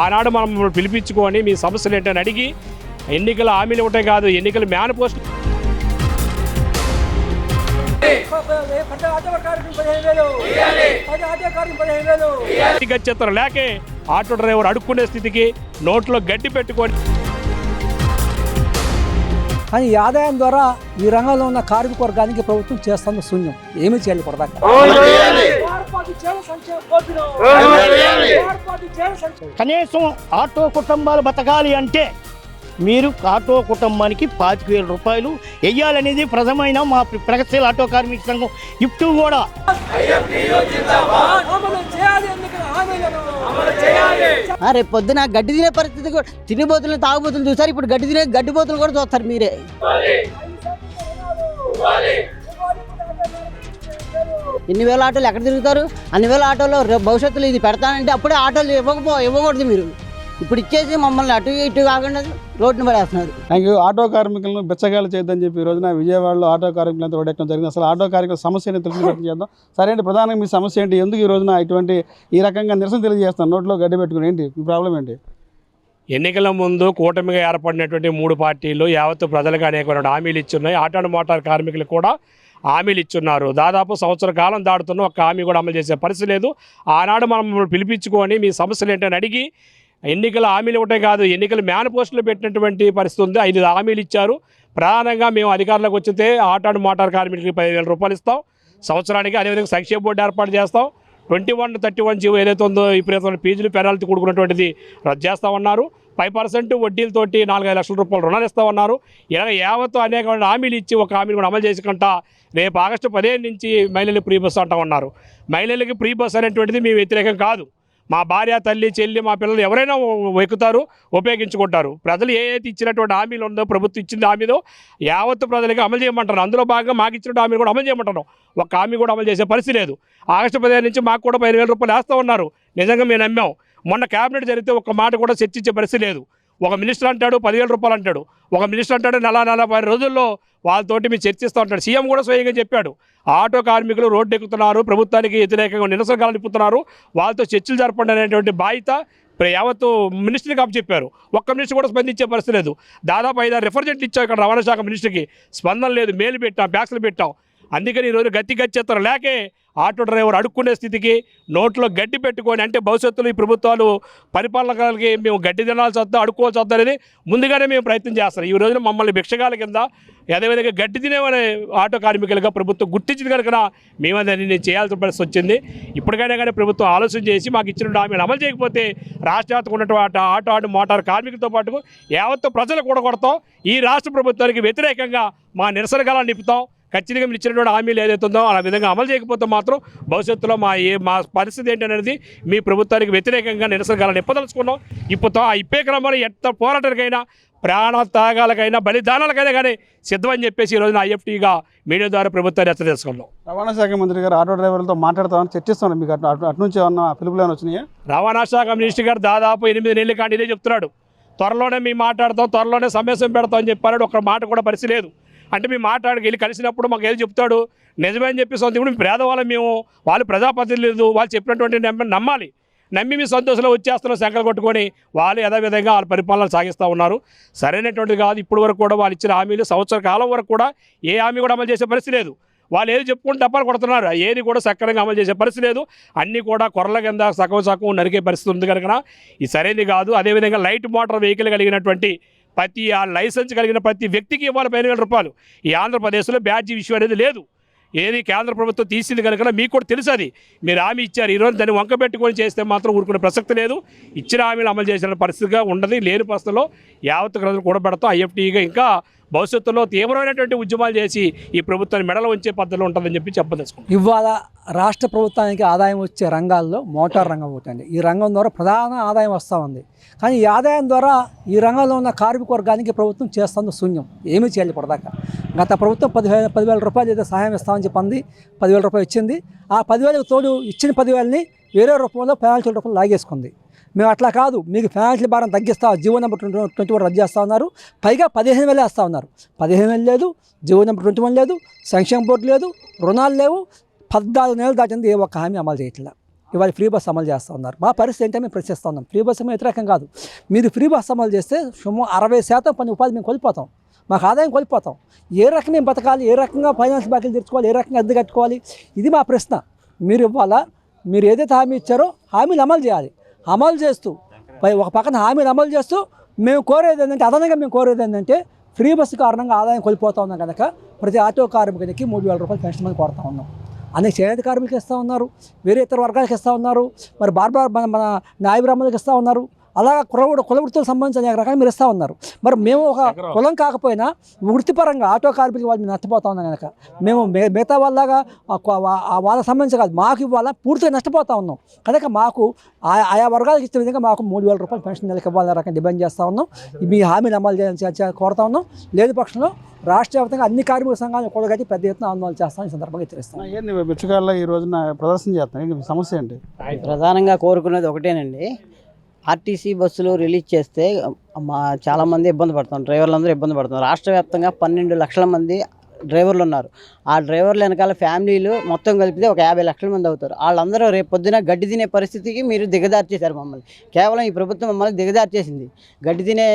ఆనాడు మనం పిలిపించుకొని మీ సమస్యలు ఏంటని అడిగి ఎన్నికల హామీలు ఇవ్వటం కాదు, ఎన్నికల మేనిఫెస్టో గచ్చెత్తరు లేకే ఆటో డ్రైవర్ అడుక్కునే స్థితికి నోట్లో గడ్డి పెట్టుకొని. కానీ ఈ ఆదాయం ద్వారా ఈ రంగంలో ఉన్న కార్మిక వర్గానికి ప్రభుత్వం చేస్తున్న శూన్యం. ఏమీ చేయాలి పడదాకా. కనీసం ఆటో కుటుంబాలు బతకాలి అంటే మీరు ఆటో కుటుంబానికి 25,000 రూపాయలు వెయ్యాలనేది ప్రథమైన మా ప్రగతిశీల ఆటో కార్మిక సంఘం గిఫ్ట్ కూడా. రేపు పొద్దున గడ్డి తినే పరిస్థితి కూడా, తినిబోతులను తాగుబోతులు చూసారు, ఇప్పుడు గడ్డిబోతులు కూడా చూస్తారు మీరే. ఎన్ని వేల ఆటోలు ఎక్కడ తిరుగుతారు? అన్ని వేల ఆటోలో భవిష్యత్తులో ఇది పెడతానంటే అప్పుడే ఆటోలు ఇవ్వకూడదు. మీరు ఇప్పుడు ఇచ్చేసి మమ్మల్ని అటు ఇటు కాకుండా రోడ్డును పడేస్తున్నారు. Thank you. ఆటో కార్మికులను బెచ్చగాలు చేద్దని చెప్పి ఈ రోజున విజయవాడలో ఆటో కార్మికులంతా ఓడెక్కడం జరిగింది. అసలు ఆటో కార్మికుల సమస్యని తెలిసి చేద్దాం. సరే అండి, ప్రధానంగా మీ సమస్య ఏంటి? ఎందుకు ఈ రోజున ఇటువంటి ఈ రకంగా నిరసన తెలియజేస్తాను? నోట్లో గడ్డి పెట్టుకుని ఏంటి మీ ప్రాబ్లం ఏంటి? ఎన్నికల ముందు కూటమిగా ఏర్పడినటువంటి 3 పార్టీలు యావత్తు ప్రజలకు అనేకమైన హామీలు ఇచ్చున్నాయి. ఆటో మోటార్ కార్మికులు కూడా హామీలు ఇచ్చున్నారు. దాదాపు సంవత్సర కాలం దాడుతున్న ఒక హామీ కూడా అమలు చేసే పరిస్థితి లేదు. ఆనాడు మనం పిలిపించుకొని మీ సమస్యలు ఏంటని అడిగి ఎన్నికల హామీలు ఇవ్వటం కాదు, ఎన్నికల మేనిఫెస్టోలో పెట్టినటువంటి పరిస్థితి ఉంది. 5 హామీలు ఇచ్చారు. ప్రధానంగా మేము అధికారంలోకి వచ్చితే ఆటో మోటార్ కార్మికులకి 10,000 రూపాయలు ఇస్తాం సంవత్సరానికి. అదేవిధంగా సంక్షేమ బోర్డు ఏర్పాటు చేస్తాం. 2131 జీవో ఏదైతే ఉందో విపరీతమైన ఫీజులు పెనాల్టీ కూడుకున్నటువంటిది రద్దు చేస్తామన్నారు. 5% వడ్డీలతోటి 4-5 లక్షల రూపాయలు రుణాలు ఇస్తామన్నారు. ఇలా యావత్తు అనేకమైన హామీలు ఇచ్చి ఒక హామీని కూడా అమలు చేసుకుంటా రేపు ఆగస్టు 15 నుంచి మహిళలకు ఫ్రీ బస్సు అంటామన్నారు. మహిళలకి ఫ్రీ బస్సు అనేటువంటిది మేము వ్యతిరేకం కాదు. మా భార్య, తల్లి, చెల్లి, మా పిల్లలు ఎవరైనా ఎక్కుతారు, ఉపయోగించుకుంటారు. ప్రజలు ఏదైతే ఇచ్చినటువంటి హామీలు ఉందో, ప్రభుత్వం ఇచ్చిన హామీలో యావత్తు ప్రజలకి అమలు చేయమంటారు. అందులో భాగంగా మాకు ఇచ్చిన హామీలు కూడా అమలు చేయమంటారు. ఒక హామీ కూడా అమలు చేసే పరిస్థితి లేదు. ఆగస్టు 15 నుంచి మాకు కూడా 15,000 రూపాయలు వేస్తూ ఉన్నారు. నిజంగా మేము నమ్మాం. మొన్న క్యాబినెట్ జరిగితే ఒక్క మాట కూడా చర్చించే పరిస్థితి లేదు. ఒక మినిస్టర్ అంటాడు 10,000 రూపాయలు అంటాడు, ఒక మినిస్టర్ అంటాడు 40 రోజుల్లో వాళ్ళతోటి మీరు చర్చిస్తూ ఉంటాడు. సీఎం కూడా స్వయంగా చెప్పాడు, ఆటో కార్మికులు రోడ్డు ఎక్కుతున్నారు, ప్రభుత్వానికి వ్యతిరేకంగా నిరసనలు నిలుపుతున్నారు, వాళ్ళతో చర్చలు జరపండి అనేటువంటి బాధ్యత యావత్తు మినిస్టర్కి అప్పచెప్పారు. ఒక్క మినిస్టర్ కూడా స్పందించే పరిస్థితి లేదు. దాదాపు 5-6 రిఫరెంట్లు ఇచ్చాం ఇక్కడ రవాణా శాఖ మినిస్టర్కి, స్పందన లేదు. మెయిల్ పెట్టాం, ఫ్యాక్స్లు పెట్టాం. అందుకని ఈరోజు గచ్చెత్తరు లేకే ఆటో డ్రైవర్ అడుక్కునే స్థితికి నోట్లో గడ్డి పెట్టుకొని, అంటే భవిష్యత్తులో ఈ ప్రభుత్వాలు పరిపాలనకి మేము గడ్డి తినాల్సి వద్దా, అడుక్కోవాల్సి వద్దా అనేది ముందుగానే మేము ప్రయత్నం చేస్తాం. ఈ రోజున మమ్మల్ని భిక్షగాల కింద అదేవిధంగా గడ్డి తినేవనే ఆటో కార్మికులుగా ప్రభుత్వం గుర్తించింది కనుక మేము దాన్ని చేయాల్సిన పరిస్థితి వచ్చింది. ఇప్పటికైనా కానీ ప్రభుత్వం ఆలోచన చేసి మాకు ఇచ్చిన హామీలు అమలు చేయకపోతే రాష్ట్ర వ్యాప్తంగా ఉన్నటువంటి ఆటో మోటార్ కార్మికులతో పాటు యావత్తు ప్రజలు కూడా కొడతాం. ఈ రాష్ట్ర ప్రభుత్వానికి వ్యతిరేకంగా మా నిరసన గలాన్ని నింపుతాం. ఖచ్చితంగా మీరు ఇచ్చినటువంటి హామీలు ఏదైతే ఉందో ఆ విధంగా అమలు చేయకపోతే మాత్రం భవిష్యత్తులో మా పరిస్థితి ఏంటనేది మీ ప్రభుత్వానికి వ్యతిరేకంగా నిరసన గలాన్ని ఇప్పదలుచుకున్నాం. ఇప్పుడు ఆ ఇప్పే క్రమంలో ఎంత పోరాటానికైనా, ప్రాణ త్యాగాలకైనా, బలిదానాలకైనా కానీ సిద్ధమని చెప్పేసి ఈ రోజున ఐఎఫ్టీగా మీడియా ద్వారా ప్రభుత్వాన్ని హెచ్చరిస్తున్నాం. రవాణా శాఖ మంత్రి గారు ఆటో డ్రైవర్లతో మాట్లాడతామని చర్చిస్తాను. మీకు అటు నుంచి ఏమన్నా పిలుపులు ఏమైనా వచ్చినాయా? రవాణా శాఖ మినిస్టర్ గారు దాదాపు 8 నెలల కాండి ఇదే చెప్తున్నాడు. త్వరలోనే మేము మాట్లాడతాం, త్వరలోనే సమావేశం పెడతాం అని చెప్పాడు. ఒక్క మాట కూడా పరిస్థితి లేదు. అంటే మేము వెళ్ళి కలిసినప్పుడు మాకు ఏది చెప్తాడు? నిజమే అని చెప్పి ఇప్పుడు పేదవాళ్ళం మేము, వాళ్ళు ప్రజాప్రతినిధులు, వాళ్ళు చెప్పినటువంటి నమ్మాలి. నమ్మి మీ సంతోషంలో వచ్చేస్తున్న సంకలు కొట్టుకొని వాళ్ళు యథావిధంగా వాళ్ళ పరిపాలన సాగిస్తూ ఉన్నారు. సరైనటువంటిది కాదు. ఇప్పుడు వరకు కూడా వాళ్ళు ఇచ్చిన హామీలు సంవత్సర కాలం వరకు కూడా ఏ హామీ కూడా అమలు చేసే పరిస్థితి లేదు. వాళ్ళు ఏది చెప్పుకుంటే డబ్బాలు కొడుతున్నారు, ఏది కూడా సక్రమంగా అమలు చేసే పరిస్థితి లేదు. అన్నీ కూడా కొరల కింద సగం నరికే పరిస్థితి ఉంది కనుక ఇది సరైనది కాదు. అదేవిధంగా లైట్ మోటార్ వెహికల్ కలిగినటువంటి ఆ లైసెన్స్ కలిగిన ప్రతి వ్యక్తికి ఇవ్వాలి 15,000 రూపాయలు. ఈ ఆంధ్రప్రదేశ్లో బ్యాడ్జీ విషయం అనేది లేదు. ఏది కేంద్ర ప్రభుత్వం తీసింది కనుక మీకు కూడా తెలుసు. అది మీరు హామీ ఇచ్చారు. ఈరోజు దాన్ని వంక పెట్టుకొని చేస్తే మాత్రం ఊరుకునే ప్రసక్తి లేదు. ఇచ్చిన హామీలు అమలు చేసిన పరిస్థితిగా ఉండదు. లేని పరిస్థితుల్లో యావత్తు ప్రజలు కూడా పెడతాం. ఐఎఫ్టీగా ఇంకా భవిష్యత్తులో తీవ్రమైనటువంటి ఉద్యమాలు చేసి ఈ ప్రభుత్వాన్ని మెడలు ఉంచే పద్ధతిలో ఉంటుందని చెప్పి చెప్పదలుచుకుంటాం. ఇవాళ రాష్ట్ర ప్రభుత్వానికి ఆదాయం వచ్చే రంగాల్లో మోటార్ రంగం ఒకటండి. ఈ రంగం ద్వారా ప్రధాన ఆదాయం వస్తూ ఉంది. కానీ ఈ ఆదాయం ద్వారా ఈ రంగంలో ఉన్న కార్మిక వర్గానికి ప్రభుత్వం చేస్తుంది శూన్యం. ఏమీ చేయాలి పడదాకా. గత ప్రభుత్వం 10,000 రూపాయలు ఏదో సహాయం ఇస్తామని చెప్పింది. 10,000 రూపాయలు ఇచ్చింది. ఆ 10,000కు తోడు ఇచ్చిన 10,000ని వేరే రూపంలో ఫైనాన్షియల్ రూపంలో లాగేసుకుంది. మేము అట్లా కాదు, మీకు ఫైనాన్షియల్ భారం తగ్గిస్తా, జీవో నెంబర్ 21 రద్దు చేస్తూ ఉన్నారు. పైగా 15,000 వేస్తూ ఉన్నారు. 15,000 లేదు, జీవో నెంబర్ 21 లేదు, సంక్షేమ బోర్డు లేదు, రుణాలు లేవు, 14 నెలలు దాటింది ఏ ఒక్క హామీ అమలు చేయట్లా. ఇవాళ ఫ్రీ బస్ అమలు చేస్తూ ఉన్నారు. మా పరిస్థితి ఏంటో మేము ప్రశ్నిస్తూ ఉన్నాం. ఫ్రీ బస్ మేము వ్యతిరేకం కాదు. మీరు ఫ్రీ బస్ అమలు చేస్తే సుమారు 60% పని ఉపాధి మేము కోల్పోతాం, మాకు ఆదాయం కోల్పోతాం. ఏ రకంగా మేము బతకాలి, ఏ రకంగా ఫైనాన్స్ బాకీలు తెచ్చుకోవాలి, ఏ రకంగా అద్దె కట్టుకోవాలి, ఇది మా ప్రశ్న. మీరు ఇవ్వాలా, మీరు ఏదైతే హామీ ఇచ్చారో హామీలు అమలు చేయాలి. అమలు చేస్తూ ఒక పక్కన హామీలు అమలు చేస్తూ మేము కోరేది ఏంటంటే, అదనంగా మేము కోరేది ఏంటంటే, ఫ్రీ బస్సు కారణంగా ఆదాయం కోల్పోతూ ఉన్నాం కనుక ప్రతి ఆటో కార్మికునికి 3,000 రూపాయలు పెన్షన్ మీద కోరుతూ ఉన్నాం. అనేక చేనేత కార్మికులకు ఇస్తూ ఉన్నారు, వేరే ఇతర వర్గాలకు ఇస్తూ ఉన్నారు, మరి మన న్యాయ బ్రాహ్మణులకు ఇస్తూ ఉన్నారు. అలాగా కుల వృత్తులకు సంబంధించిన అనేక రకాలు మీరు ఇస్తూ ఉన్నారు. మరి మేము ఒక కులం కాకపోయినా వృత్తిపరంగా ఆటో కార్మికులు వాళ్ళు నష్టపోతా ఉన్నాం కనుక మేము మిగతా వాళ్ళగా వాళ్ళకి సంబంధించి కాదు, మాకు ఇవ్వాలా పూర్తిగా నష్టపోతూ ఉన్నాం కనుక మాకు ఆయా వర్గాలకు ఇచ్చే విధంగా మాకు 3,000 రూపాయలు పెన్షన్ నెలకి ఇవ్వాలనే రకంగా డిమాండ్ చేస్తూ ఉన్నాం. మీ హామీలు అమలు చేయాలని కోరుతా ఉన్నాం. లేని పక్షంలో రాష్ట్ర వ్యాప్తంగా అన్ని కార్మిక సంఘాలను కూడగట్టి పెద్ద ఎత్తున ఆందోళన చేస్తామని ఈ సందర్భంగా హెచ్చరిస్తాం. ఏంది బిచ్చగాళ్ళ ఈ రోజున ప్రదర్శన చేస్తాను, ఏంటి మీ సమస్య ఏంటి? ప్రధానంగా కోరుకునేది ఒకటేనండి, ఆర్టీసీ బస్సులు రిలీజ్ చేస్తే చాలామంది ఇబ్బంది పడుతున్నారు, డ్రైవర్లు అందరూ ఇబ్బంది పడుతున్నారు. రాష్ట్ర వ్యాప్తంగా 12 లక్షల మంది డ్రైవర్లు ఉన్నారు. ఆ డ్రైవర్ల వెనకాల ఫ్యామిలీలు మొత్తం కలిపితే ఒక 50 లక్షల మంది అవుతారు. వాళ్ళందరూ రేపు పొద్దున గడ్డి తినే పరిస్థితికి మీరు దిగదారి చేశారు మమ్మల్ని. కేవలం ఈ ప్రభుత్వం మమ్మల్ని దిగదారి చేసింది, గడ్డి తినే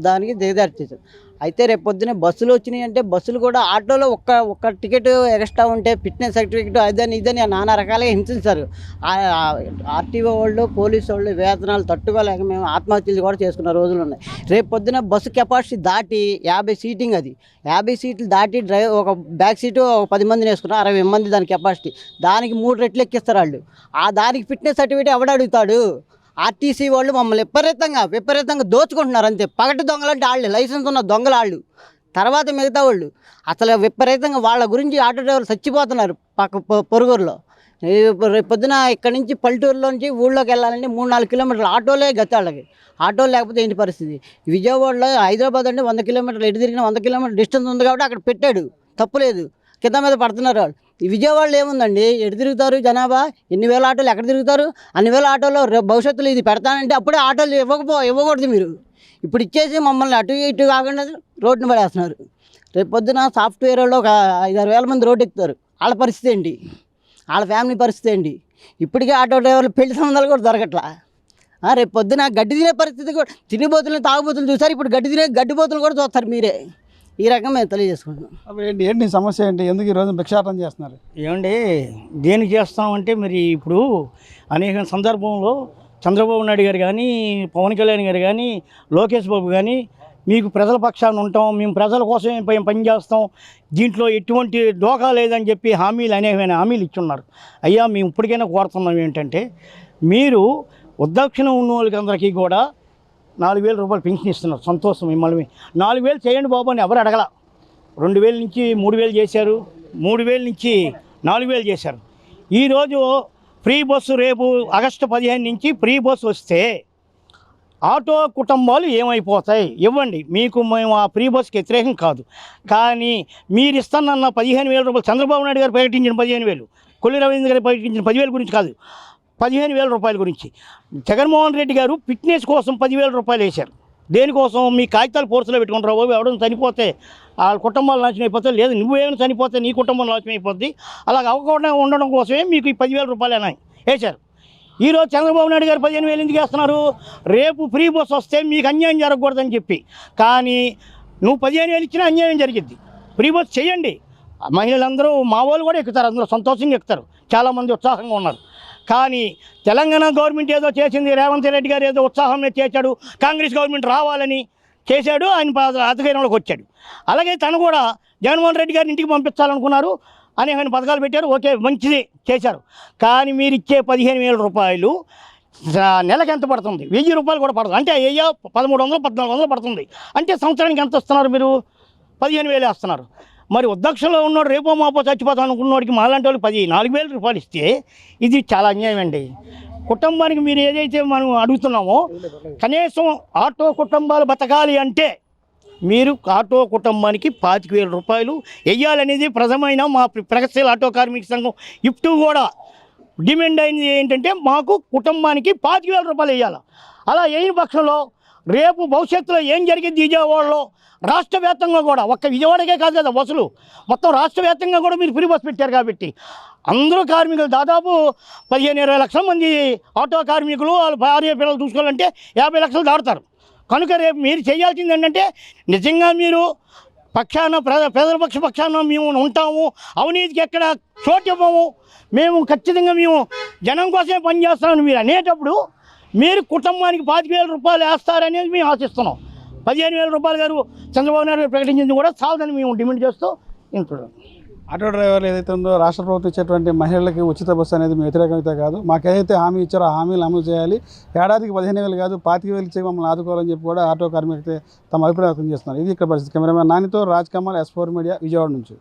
దానికి దిగదారి చేశారు. అయితే రేపు పొద్దున బస్సులు వచ్చినాయి అంటే బస్సులు కూడా ఆటోలో ఒక్క టికెట్ ఎక్స్ట్రా ఉంటే ఫిట్నెస్ సర్టిఫికెట్ ఇదని నానా రకాలుగా హింసించారు. ఆర్టీఓ వాళ్ళు, పోలీసు వాళ్ళు వేతనాలు తట్టుకోలేక మేము ఆత్మహత్యలు కూడా చేసుకున్న రోజులు ఉన్నాయి. రేపు పొద్దున బస్సు కెపాసిటీ దాటి 50 సీటింగ్, అది 50 సీట్లు దాటి ఒక బ్యాక్ సీటు 10 మందిని వేసుకున్నారు, 60 మంది దాని కెపాసిటీ. దానికి 3 రెట్లు ఎక్కిస్తారు వాళ్ళు. దానికి ఫిట్నెస్ సర్టిఫికేట్ ఎవడు అడుగుతాడు? ఆర్టీసీ వాళ్ళు మమ్మల్ని విపరీతంగా దోచుకుంటున్నారు అంతే. పగటి దొంగలంటే వాళ్ళు, లైసెన్స్ ఉన్న దొంగలు వాళ్ళు, తర్వాత మిగతా వాళ్ళు. అసలు విపరీతంగా వాళ్ళ గురించి ఆటో డ్రైవర్లు చచ్చిపోతున్నారు పొరుగురులో. రేపు పొద్దున ఇక్కడ నుంచి పల్లెటూరులోంచి ఊళ్ళోకి వెళ్ళాలంటే 3-4 కిలోమీటర్లు ఆటోలే గతి వాళ్ళకి. ఆటోలు లేకపోతే ఏంటి పరిస్థితి? విజయవాడలో హైదరాబాద్ అంటే 100 కిలోమీటర్లు, ఎటు తిరిగిన 100 కిలోమీటర్లు డిస్టెన్స్ ఉంది కాబట్టి అక్కడ పెట్టాడు, తప్పులేదు. కింద మీద పడుతున్నారు వాళ్ళు. ఈ విజయవాడలో ఏముందండి, ఎటు తిరుగుతారు జనాభా? ఎన్ని వేల ఆటోలు ఎక్కడ తిరుగుతారు? అన్ని వేల ఆటోలో భవిష్యత్తులో ఇది పెడతానంటే అప్పుడే ఆటోలు ఇవ్వకూడదు. మీరు ఇప్పుడు ఇచ్చేసి మమ్మల్ని అటు ఇటు కాకుండా రోడ్డుని పడేస్తున్నారు. రేపు పొద్దున సాఫ్ట్వేర్ వాళ్ళు ఒక 5-6 వేల మంది రోడ్డు ఎక్కుతారు. వాళ్ళ పరిస్థితి ఏంటి? వాళ్ళ ఫ్యామిలీ పరిస్థితి ఏంటి? ఇప్పటికే ఆటో డ్రైవర్లు పెళ్లి సంబంధాలు కూడా దొరకట్లా. రేపు పొద్దున గడ్డి తినే పరిస్థితి కూడా, తినిబోతులు తాగుబోతులు చూసారు, ఇప్పుడు గడ్డిబోతులు కూడా చూస్తారు మీరే. ఈ రకంగా మేము తెలియజేసుకుంటున్నాం. ఏంటి సమస్య ఏంటి? ఎందుకు ఈ రోజు భిక్షాటన చేస్తున్నారు? ఏమండి, దేనికి చేస్తామంటే మరి ఇప్పుడు అనేక సందర్భంలో చంద్రబాబు నాయుడు గారు కానీ, పవన్ కళ్యాణ్ గారు కానీ, లోకేష్ బాబు కానీ మీకు ప్రజల పక్షాన ఉంటాం, మేము ప్రజల కోసమే పనిచేస్తాం, దీంట్లో ఎటువంటి డోకా లేదని చెప్పి అనేకమైన హామీలు ఇచ్చున్నారు. అయ్యా, మేము ఇప్పటికైనా కోరుతున్నాం ఏంటంటే, మీరు ఉద్దాక్షిణ ఉన్న వాళ్ళకి అందరికీ కూడా 4,000 రూపాయలు పెన్షన్ ఇస్తున్నారు, సంతోషం. మిమ్మల్ని 4,000 చేయండి బాబు అని ఎవరు అడగల. 2,000 నుంచి 3,000 చేశారు, 3,000 నుంచి 4,000 చేశారు. ఈరోజు ఫ్రీ బస్సు రేపు ఆగస్టు 15 నుంచి ఫ్రీ బస్సు వస్తే ఆటో కుటుంబాలు ఏమైపోతాయి? ఇవ్వండి, మీకు మేము ఆ ఫ్రీ బస్సుకి వ్యతిరేకం కాదు. కానీ మీరు ఇస్తానన్న 15,000 రూపాయలు, చంద్రబాబు నాయుడు గారు ప్రకటించిన 15,000, కొల్లి రవీంద్ర గారు ప్రకటించిన 10,000 గురించి కాదు, 15,000 రూపాయల గురించి. జగన్మోహన్ రెడ్డి గారు ఫిట్నెస్ కోసం 10,000 రూపాయలు వేశారు. దేనికోసం? మీ కాగితాలు పోర్సులో పెట్టుకుంటారు బాబు, ఎవడన్నా చనిపోతే వాళ్ళ కుటుంబాలు నాశనం అయిపోతాయి, లేదు నువ్వేమైనా చనిపోతే నీ కుటుంబం నాశనం అయిపోద్ది, అలాగ అవ్వకుండా ఉండడం కోసమే మీకు ఈ 10,000 రూపాయలు అని వేశారు. ఈరోజు చంద్రబాబు నాయుడు గారు 15,000 ఎందుకు వేస్తున్నారు? రేపు ఫ్రీ బస్ వస్తే మీకు అన్యాయం జరగకూడదని చెప్పి. కానీ నువ్వు 15,000 ఇచ్చినా అన్యాయం జరిగిద్ది. ఫ్రీ బస్ చేయండి, మహిళలందరూ మా వాళ్ళు కూడా ఎక్కుతారు, అందరూ సంతోషంగా ఎక్కుతారు, చాలామంది ఉత్సాహంగా ఉన్నారు. కానీ తెలంగాణ గవర్నమెంట్ ఏదో చేసింది, రేవంత్ రెడ్డి గారు ఏదో ఉత్సాహంగా చేశాడు, కాంగ్రెస్ గవర్నమెంట్ రావాలని చేశాడు, ఆయన అధికారంలోకి వచ్చాడు. అలాగే తను కూడా జగన్మోహన్ రెడ్డి గారిని ఇంటికి పంపించాలనుకున్నారు, అనేకమైన పథకాలు పెట్టారు, ఓకే మంచిది చేశారు. కానీ మీరు ఇచ్చే 15,000 రూపాయలు నెలకు ఎంత పడుతుంది? 1,000 రూపాయలు కూడా పడుతుంది. అంటే అయ్యో 1,300, 1,400 పడుతుంది. అంటే సంవత్సరానికి ఎంత ఇస్తున్నారు మీరు? 15,000 వేస్తున్నారు. మరి ఉద్దాక్షంలో ఉన్నాడు, రేపో మాపో చచ్చిపోతాను అనుకున్నవాడికి మాలాంటి వాళ్ళకి 4,000 రూపాయలు ఇస్తే ఇది చాలా అన్యాయం అండి. కుటుంబానికి మీరు ఏదైతే మనం అడుగుతున్నామో, కనీసం ఆటో కుటుంబాలు బతకాలి అంటే మీరు ఆటో కుటుంబానికి 25,000 రూపాయలు వెయ్యాలనేది ప్రథమైన మా ప్రగతిశీల ఆటో కార్మిక సంఘం ఇఫ్టు కూడా డిమాండ్ అయింది. ఏంటంటే మాకు కుటుంబానికి 25,000 రూపాయలు వేయాలి. అలా వేయని పక్షంలో రేపు భవిష్యత్తులో ఏం జరిగింది విజయవాడలో, రాష్ట్ర వ్యాప్తంగా కూడా, ఒక్క విజయవాడకే కాదు కదా బస్సులు, మొత్తం రాష్ట్ర వ్యాప్తంగా కూడా మీరు ఫ్రీ బస్ పెట్టారు కాబట్టి అందరూ కార్మికులు దాదాపు 15-20 లక్షల మంది ఆటో కార్మికులు వాళ్ళ భార్య పిల్లలు చూసుకోవాలంటే 50 లక్షలు దాటుతారు. కనుక రేపు మీరు చేయాల్సింది ఏంటంటే నిజంగా మీరు ప్రజల పక్షాన మేము ఉంటాము, అవినీతికి ఎక్కడ చోటు ఇవ్వము, మేము ఖచ్చితంగా మేము జనం కోసమే పనిచేస్తామని మీరు అనేటప్పుడు మీరు కుటుంబానికి 25,000 రూపాయలు వేస్తారనేది మేము ఆశిస్తున్నాం. 15,000 రూపాయలు గారు చంద్రబాబు నాయుడు గారు ప్రకటించింది కూడా చాలదని మేము డిమాండ్ చేస్తూ ఇంటున్నాం. ఆటో డ్రైవర్లు ఏదైతే ఉందో రాష్ట్ర ప్రభుత్వం ఇచ్చేటువంటి మహిళలకి ఉచిత బస్సు అనేది మీ వ్యతిరేకత కాదు, మాకేదైతే హామీ ఇచ్చారో ఆ హామీలు అమలు చేయాలి, ఏడాదికి 15,000 కాదు 25,000 ఇచ్చి మమ్మల్ని ఆదుకోవాలని చెప్పి కూడా ఆటో కార్మికులు తమ అభిప్రాయం వ్యక్తం చేస్తున్నారు. ఇది ఇక్కడ పరిస్థితి. కెమెరామెన్ నానితో రాజ్ కమల్, S4 మీడియా, విజయవాడ నుంచి.